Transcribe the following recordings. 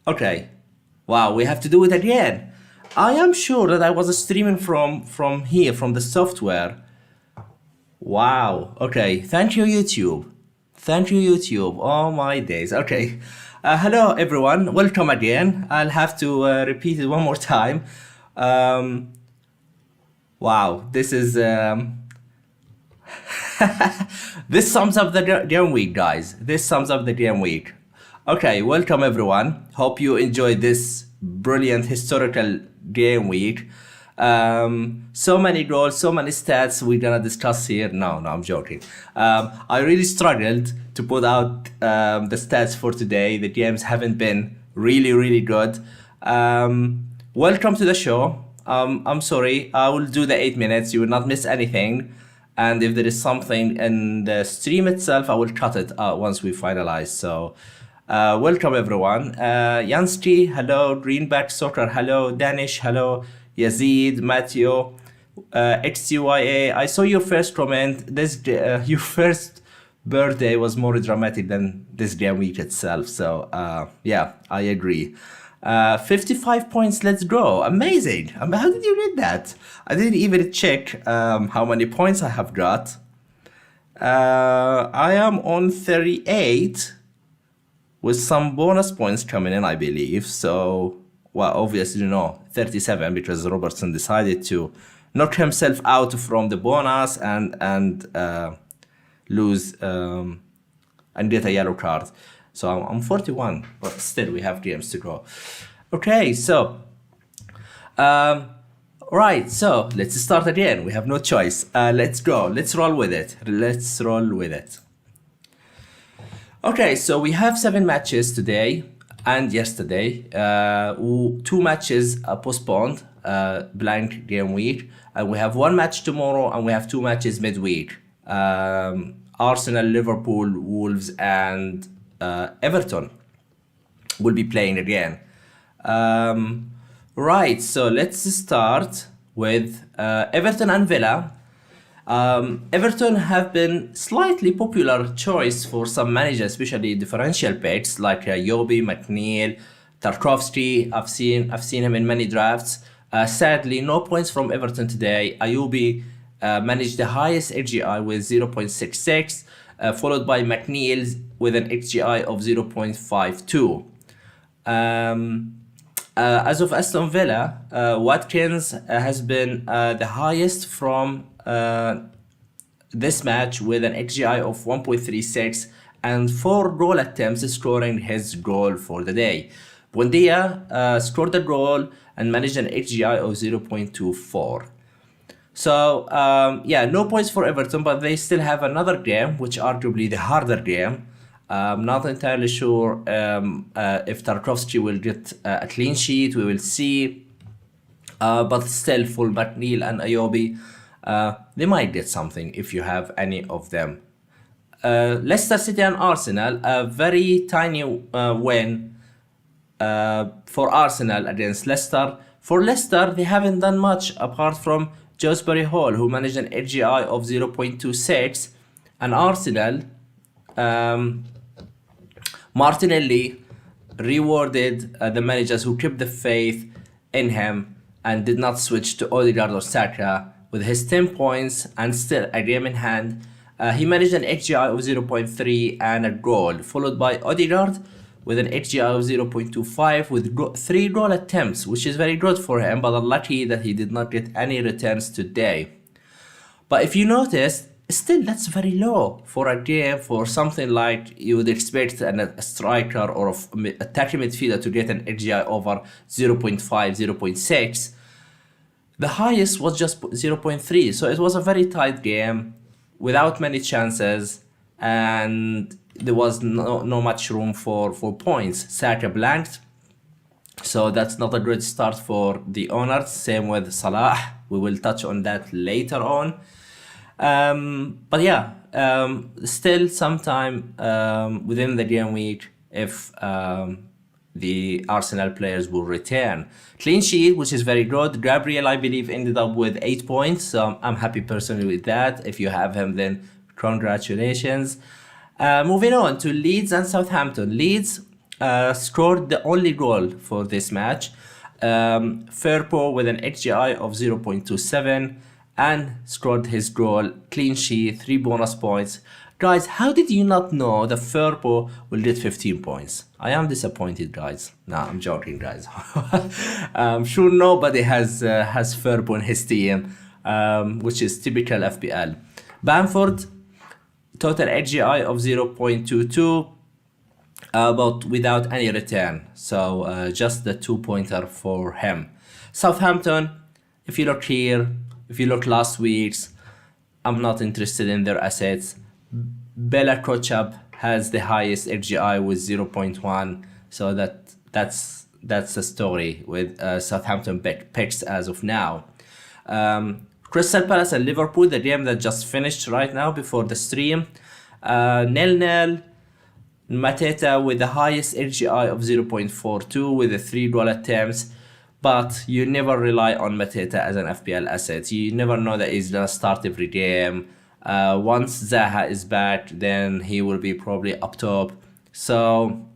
Okay. Wow, we have to do it again. I am sure that I was streaming from here, from the software. Wow. Okay. Thank you, YouTube. Thank you, YouTube. Oh my days. Okay. Hello, everyone. Welcome again. I'll have to repeat it one more time. Um, wow. This is this sums up the game week, guys. This sums up the game week. Okay, welcome everyone. Hope you enjoyed this brilliant historical game week. So many goals, so many stats we're gonna discuss here. No, I'm joking. I really struggled to put out the stats for today. The games haven't been really good. Welcome to the show. I'm sorry, I will do the 8 minutes. You will not miss anything. And if there is something in the stream itself, I will cut it once we finalize. So, welcome everyone. Yansky, hello. Greenback Soccer, hello. Danish, hello. Yazid, Matthew, XTYA. I saw your first comment. Your first birthday was more dramatic than this game week itself. So, yeah, I agree. 55 points, let's go. Amazing. How did you get that? I didn't even check how many points I have got. I am on 38 with some bonus points coming in, I believe. So, well, obviously, no, 37 because Robertson decided to knock himself out from the bonus and lose and get a yellow card. So I'm 41, but still we have games to go. Okay, so, right, so let's start again. We have no choice. Let's go. Let's roll with it. Let's roll with it. Okay, so we have 7 matches today and yesterday. 2 matches postponed, blank game week. And we have 1 match tomorrow and we have 2 matches midweek. Arsenal, Liverpool, Wolves, and Everton will be playing again. Right, so let's start with Everton and Villa. Everton have been slightly popular choice for some managers, especially differential picks like Yobi, McNeil, Tarkovsky. I've seen him in many drafts. Sadly, no points from Everton today. Ayubi managed the highest XGI with 0.66. Followed by McNeil's with an XGI of 0.52. As of Aston Villa, Watkins has been the highest from this match with an XGI of 1.36 and 4 goal attempts, scoring his goal for the day. Buendia scored a goal and managed an XGI of 0.24. So, yeah, no points for Everton, but they still have another game, which arguably the harder game. I'm not entirely sure if Tarkovsky will get a clean sheet. We will see. But still, for McNeil and Ayobi, they might get something if you have any of them. Leicester City and Arsenal, a very tiny win for Arsenal against Leicester. For Leicester, they haven't done much apart from Josbury Hall, who managed an XGI of 0.26, and Arsenal, Martinelli rewarded the managers who kept the faith in him and did not switch to Odegaard or Saka with his 10 points and still a game in hand. He managed an XGI of 0.3 and a goal, followed by Odegaard with an XGI of 0.25 with 3 goal attempts, which is very good for him, but unlucky that he did not get any returns today. But if you notice, still that's very low for a game, for something like you would expect a striker or attacking midfielder to get an XGI over 0.5, 0.6. The highest was just 0.3, so it was a very tight game without many chances, and there was no much room for points. Saka blanked, so that's not a good start for the owners. Same with Salah. We will touch on that later on. But yeah, still sometime within the game week, if the Arsenal players will return. Clean sheet, which is very good. Gabriel, I believe, ended up with 8 points, so I'm happy personally with that. If you have him, then congratulations. Moving on to Leeds and Southampton. Leeds scored the only goal for this match. Firpo with an XGI of 0.27 and scored his goal, clean sheet, 3 bonus points. Guys, how did you not know that Firpo will get 15 points? I am disappointed, guys. Nah, I'm joking, guys. I'm sure nobody has Firpo in his team, which is typical FPL. Bamford, total XGI of 0.22. But without any return, so just the 2-pointer for him. Southampton, if you look here, if you look last week's, I'm not interested in their assets. Bella Kochab has the highest XGI with 0.1, so that's the story with Southampton picks as of now. Crystal Palace and Liverpool, the game that just finished right now before the stream, 0-0. Mateta with the highest XGI of 0.42 with the 3 goal attempts, but you never rely on Mateta as an FPL asset. You never know that he's gonna start every game. Once Zaha is back, then he will be probably up top. So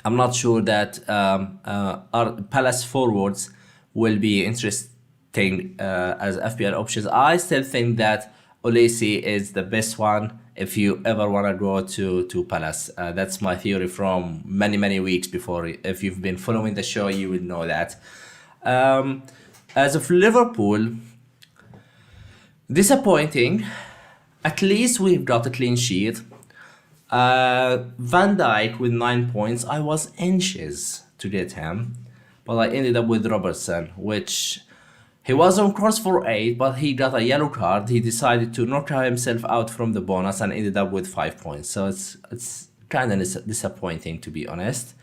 I'm not sure that our Palace forwards will be interesting as FPL options. I still think that Olesi is the best one if you ever want to go to Palace. That's my theory from many weeks before. If you've been following the show, you would know that. As of Liverpool, disappointing. At least we've got a clean sheet. Van Dijk with 9 points. I was anxious to get him, but I ended up with Robertson, which he was on course for 8, but he got a yellow card. He decided to knock himself out from the bonus and ended up with 5 points. So it's kind of disappointing, to be honest.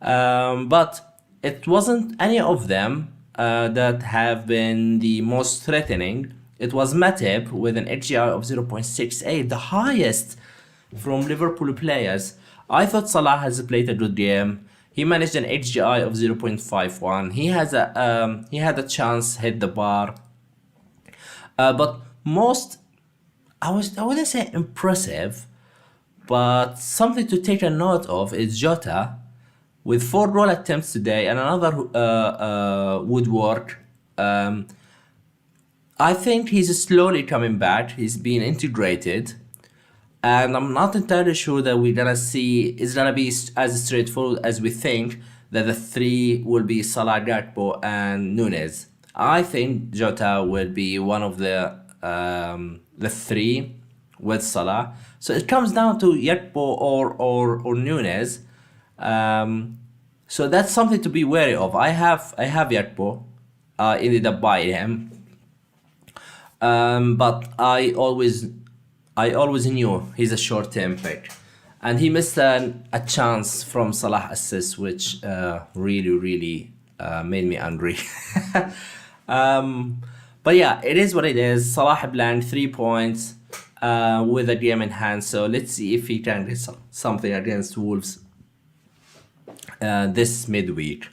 But it wasn't any of them that have been the most threatening. It was Matip with an XGI of 0.68, the highest from Liverpool players. I thought Salah has played a good game. He managed an XGI of 0.51. He had a chance hit the bar. But most, I wouldn't say impressive, but something to take a note of is Jota with 4 goal attempts today and another woodwork. I think he's slowly coming back. He's being integrated. And I'm not entirely sure that it's gonna be as straightforward as we think, that the 3 will be Salah, Gakpo, and Nunes. I think Jota will be one of the 3 with Salah. So it comes down to Gakpo or Nunes. So that's something to be wary of. I have Gakpo. I ended up buying him. But I always knew he's a short-term pick, and he missed a chance from Salah assist, which really made me angry. But yeah, it is what it is. Salah blank 3 points with a game in hand. So let's see if he can get something against Wolves this midweek.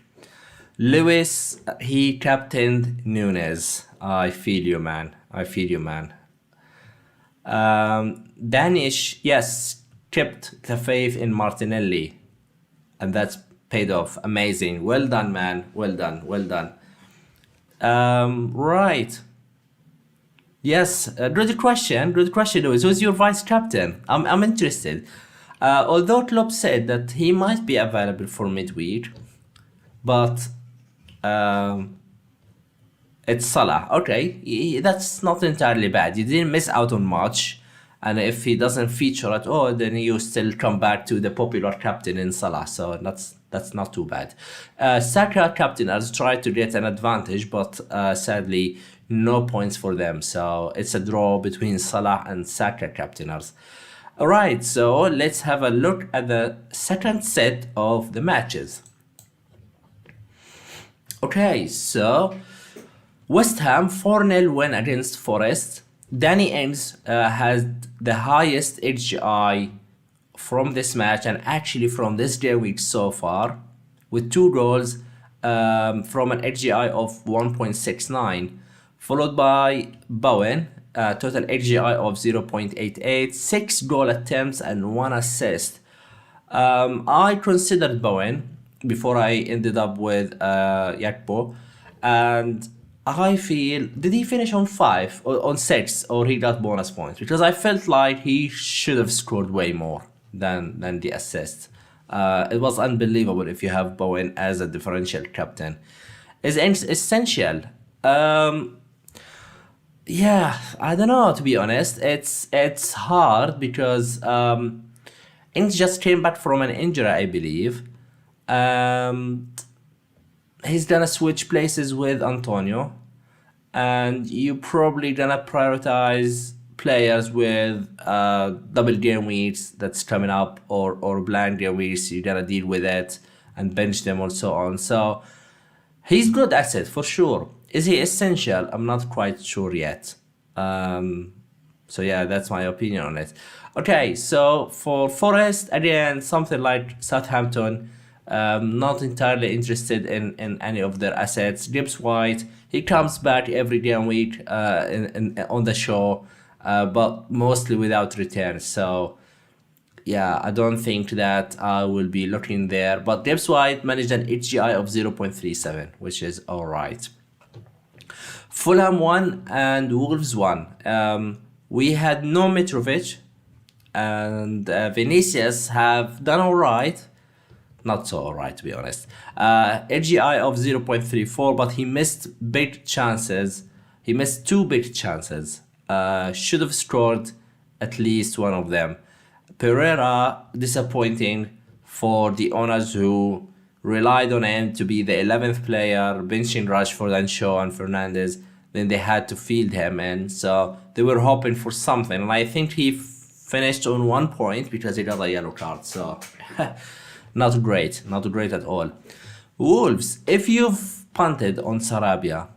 Lewis, he captained Nunes. I feel you, man. Danish, yes, kept the faith in Martinelli, and that's paid off. Amazing. Well done, man. Well done. Right. Yes, good question, Lewis. Who's your vice captain? I'm interested. Although Klopp said that he might be available for midweek, but it's Salah. Okay, that's not entirely bad. You didn't miss out on much, and if he doesn't feature at all, then you still come back to the popular captain in Salah. So that's not too bad. Saka captainers tried to get an advantage, but sadly no points for them. So it's a draw between Salah and Saka captainers. Alright, so let's have a look at the second set of the matches. Okay, so West Ham 4-0 win against Forest. Danny Ings has the highest XGI from this match and actually from this game week so far, with 2 goals from an XGI of 1.69, followed by Bowen, total XGI of 0.88, 6 goal attempts and 1 assist. I considered Bowen before I ended up with Yakpo, and I feel did he finish on 5 or on 6 or he got bonus points? Because I felt like he should have scored way more than the assist. It was unbelievable if you have Bowen as a differential captain. Is essential. Um, yeah, I don't know, to be honest. It's hard because Ings just came back from an injury, I believe. Um, he's gonna switch places with Antonio, and you probably gonna prioritize players with double game weeks that's coming up, or blind game weeks. You gotta deal with it and bench them or so on. So he's good asset for sure. Is he essential? I'm not quite sure yet. Um, so yeah, that's my opinion on it. Okay, so for Forest again, something like Southampton. Not entirely interested in any of their assets. Gibbs White, he comes back every damn week on the show, but mostly without returns. So yeah, I don't think that I will be looking there. But Gibbs White managed an HGI of 0.37, which is alright. Fulham won and Wolves won. We had no Mitrovic, and Vinicius have done alright. Not so alright, to be honest. AGI of 0.34, but he missed big chances. He missed two big chances. Should have scored at least one of them. Pereira, disappointing for the owners who relied on him to be the 11th player, benching Rashford and Shaw and Fernandez. Then they had to field him in, so they were hoping for something. And I think he finished on 1 point because he got a yellow card. So not great at all. Wolves, if you've punted on Sarabia,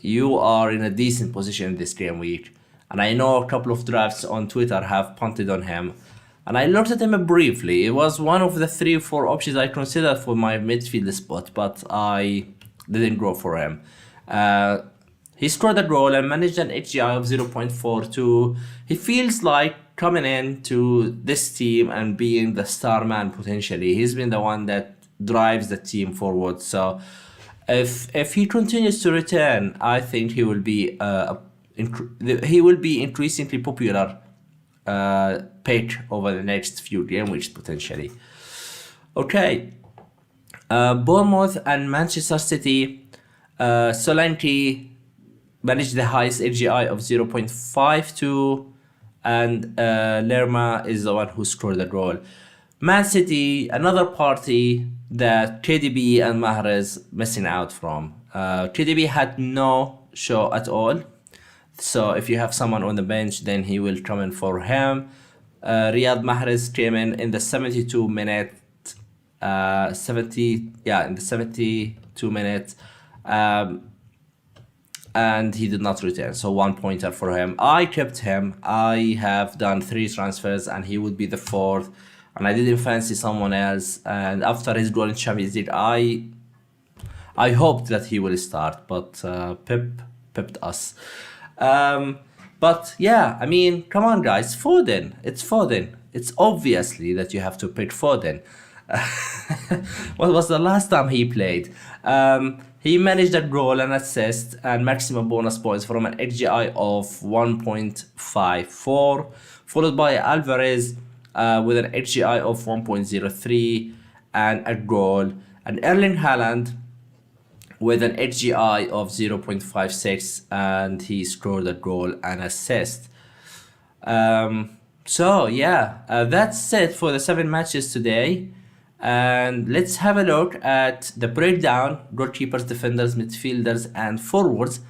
you are in a decent position this game week. And I know a couple of drafts on Twitter have punted on him. And I looked at him briefly. It was one of the 3 or 4 options I considered for my midfield spot, but I didn't go for him. He scored a goal and managed an HGI of 0.42. He feels like coming in to this team and being the star man potentially. He's been the one that drives the team forward. So if he continues to return, I think he will be increasingly popular pick over the next few game weeks potentially. Okay, Bournemouth and Manchester City. Solanke managed the highest AGI of 0.52, and Lerma is the one who scored the goal. Man City, another party that KDB and Mahrez missing out from. KDB had no show at all, so if you have someone on the bench, then he will come in for him. Riyad Mahrez came in the 72 minute, in the 72 minutes. And he did not return, so 1 pointer for him. I kept him. I have done 3 transfers and he would be the 4th, and I didn't fancy someone else. And after his goal in Champions League, I hoped that he will start, but pipped us. But yeah, I mean, come on guys, Foden. It's Foden. It's obviously that you have to pick Foden. What was the last time he played? He managed a goal, an assist, and maximum bonus points from an XGI of 1.54, followed by Alvarez with an XGI of 1.03 and a goal, and Erling Haaland with an XGI of 0.56, and he scored a goal and assist. So yeah, that's it for the 7 matches today. And let's have a look at the breakdown: goalkeepers, defenders, midfielders, and forwards,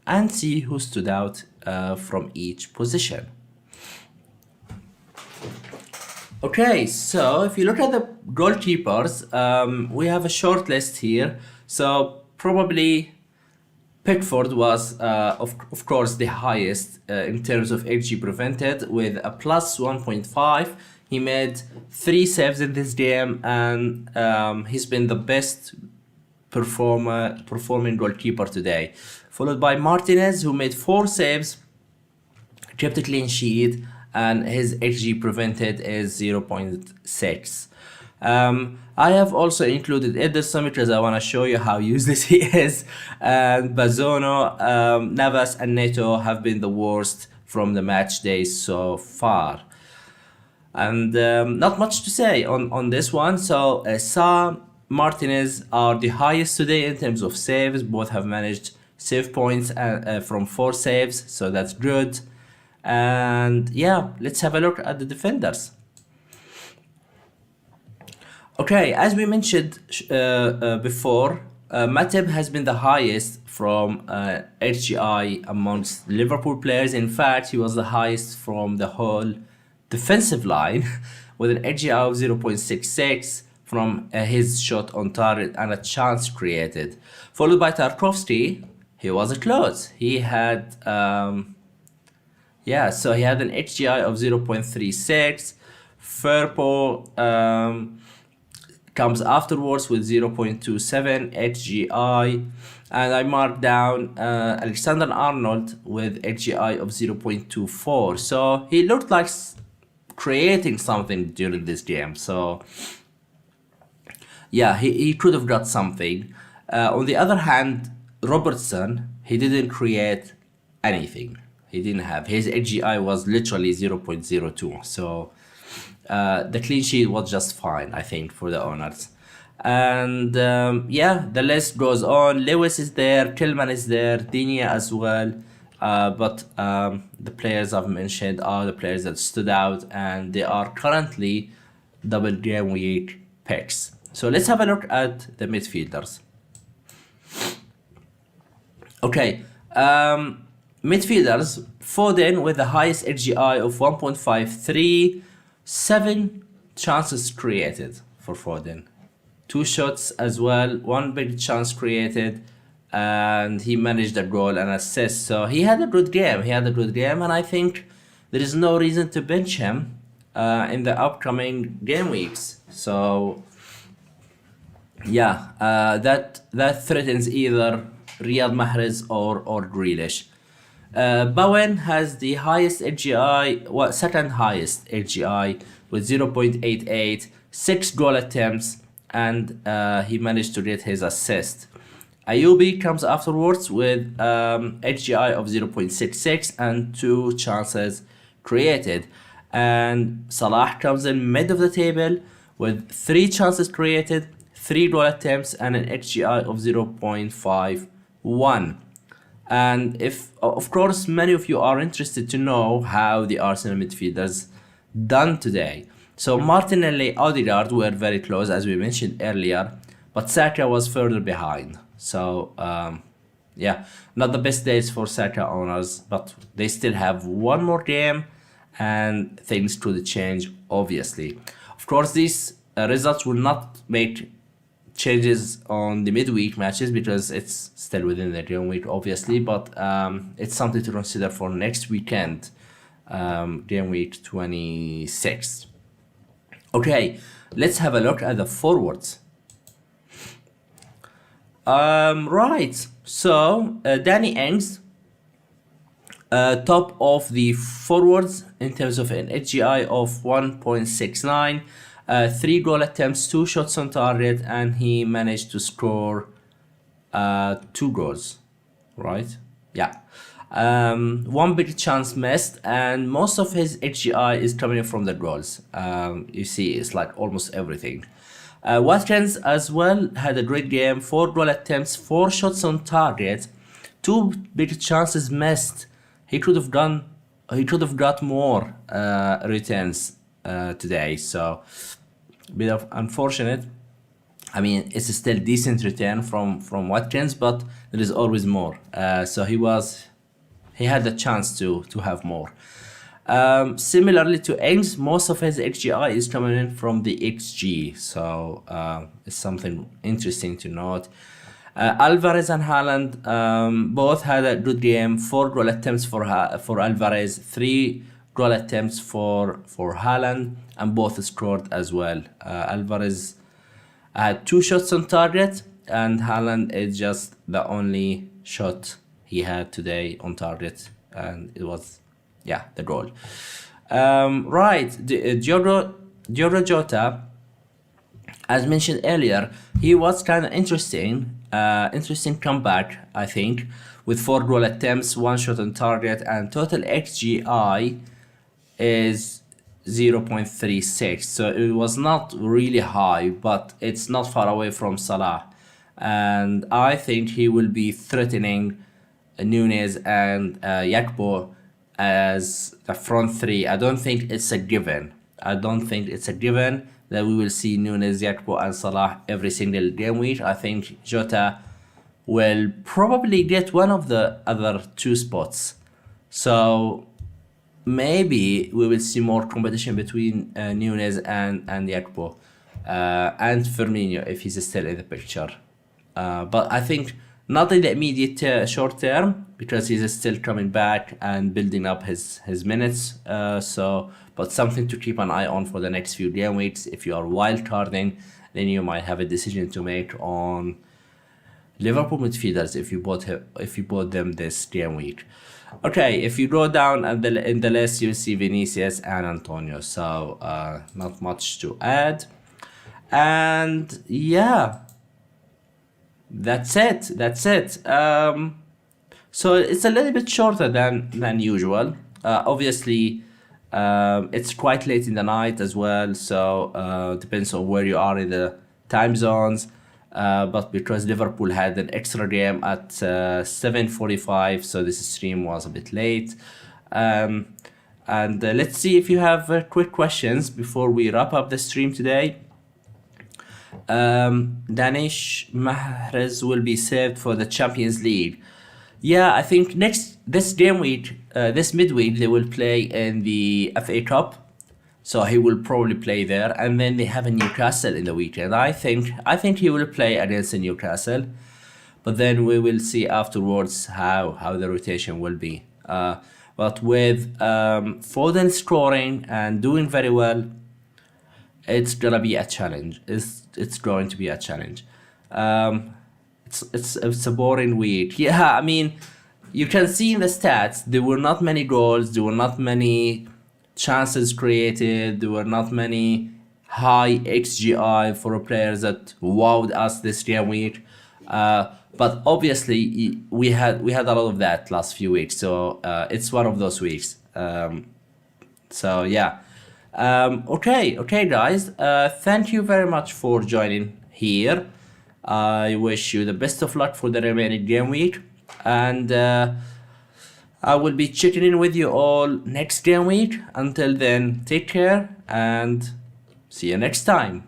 and see who stood out from each position. Okay, so if you look at the goalkeepers, we have a short list here. So probably Pickford was, of course, the highest in terms of XG prevented with a plus 1.5. He made 3 saves in this game, and he's been the best performing goalkeeper today. Followed by Martinez, who made 4 saves, kept a clean sheet, and his XG prevented is 0.6. I have also included Ederson because I want to show you how useless he is. And Bazono, Navas, and Neto have been the worst from the match days so far. And not much to say on this one. So Sa, Martinez are the highest today in terms of saves. Both have managed save points from 4 saves, so that's good. And yeah, let's have a look at the defenders. Okay, as we mentioned before, Matip has been the highest from HGI amongst Liverpool players. In fact, he was the highest from the whole defensive line with an HGI of 0.66 from his shot on target and a chance created. Followed by Tarkowski, he was close. He had, so he had an HGI of 0.36. Firpo comes afterwards with 0.27 HGI, and I marked down Alexander Arnold with HGI of 0.24. So he looked like creating something during this game. So yeah, he could have got something. On the other hand, Robertson, he didn't create anything. He didn't have. His HGI was literally 0.02. So the clean sheet was just fine, I think, for the owners. And the list goes on. Lewis is there, Tillman is there, Digne as well. But the players I've mentioned are the players that stood out, and they are currently double game week picks. So let's have a look at the midfielders. Okay, midfielders, Foden with the highest HGI of 1.53, 7 chances created for Foden. 2 shots as well, 1 big chance created, and he managed a goal and assist. So he had a good game. And I think there is no reason to bench him in the upcoming game weeks. So yeah, that threatens either Riyad Mahrez or Grealish. Bowen has the highest HGI, second highest HGI with 0.88, 6 goal attempts, and he managed to get his assist. Ayubi comes afterwards with HGI of 0.66 and 2 chances created. And Salah comes in mid of the table with 3 chances created, 3 goal attempts, and an HGI of 0.51. And if, of course, many of you are interested to know how the Arsenal midfielders done today. So Martinelli, Odegaard were very close, as we mentioned earlier, but Saka was further behind. So not the best days for Saka owners, but they still have one more game and things could change, obviously. Of course, these results will not make changes on the midweek matches because it's still within the game week, obviously, but it's something to consider for next weekend, game week 26. Okay, let's have a look at the forwards. Right, so Danny Ings, top of the forwards in terms of an HGI of 1.69, 3 goal attempts, 2 shots on target, and he managed to score 2 goals, right? Yeah. 1 big chance missed, and most of his HGI is coming from the goals. You see, it's like almost everything. Watkins as well had a great game, 4 goal attempts, 4 shots on target, 2 big chances missed. He could have got more returns today, so a bit of unfortunate. I mean, it's still decent return from Watkins, but there is always more. So he had the chance to have more. Similarly to Ings, most of his XGI is coming in from the XG, so it's something interesting to note. Alvarez and Haaland both had a good game. 4 goal attempts for Alvarez, 3 goal attempts for Haaland, and both scored as well. Alvarez had 2 shots on target, and Haaland is just the only shot he had today on target, and it was the goal. Right, Diogo Jota as mentioned earlier, he was kind of interesting comeback, I think, with 4 goal attempts, 1 shot on target, and total XGI is 0.36. So it was not really high, but it's not far away from Salah. And I think he will be threatening Nunes and Yakpo as the front three. I don't think it's a given. I don't think it's a given that we will see Nunes, Yakpo, and Salah every single game week. I think Jota will probably get one of the other 2 spots. So maybe we will see more competition between Nunes and Yakpo and Firmino if he's still in the picture. But I think not in the immediate short term, because he's still coming back and building up his minutes. But something to keep an eye on for the next few game weeks. If you are wildcarding, then you might have a decision to make on Liverpool midfielders if you bought them this game week. Okay, if you go down in the list, you'll see Vinicius and Antonio. So not much to add. And yeah, that's it. So it's a little bit shorter than usual. Obviously, it's quite late in the night as well. So depends on where you are in the time zones. But because Liverpool had an extra game at 7:45, so this stream was a bit late. And let's see if you have quick questions before we wrap up the stream today. Danish Mahrez will be saved for the Champions League. Yeah, I think this game week, this midweek, they will play in the FA Cup. So he will probably play there, and then they have a Newcastle in the weekend. I think he will play against the Newcastle, but then we will see afterwards how the rotation will be. But with Foden scoring and doing very well, it's gonna be a challenge. It's going to be a challenge. It's a boring week. Yeah, I mean, you can see in the stats there were not many goals, there were not many chances created, there were not many high XGI for players that wowed us this game week. But obviously we had a lot of that last few weeks, so it's one of those weeks. So yeah. Okay guys, thank you very much for joining here. I wish you the best of luck for the remaining game week, and I will be checking in with you all next game week. Until then, take care and see you next time.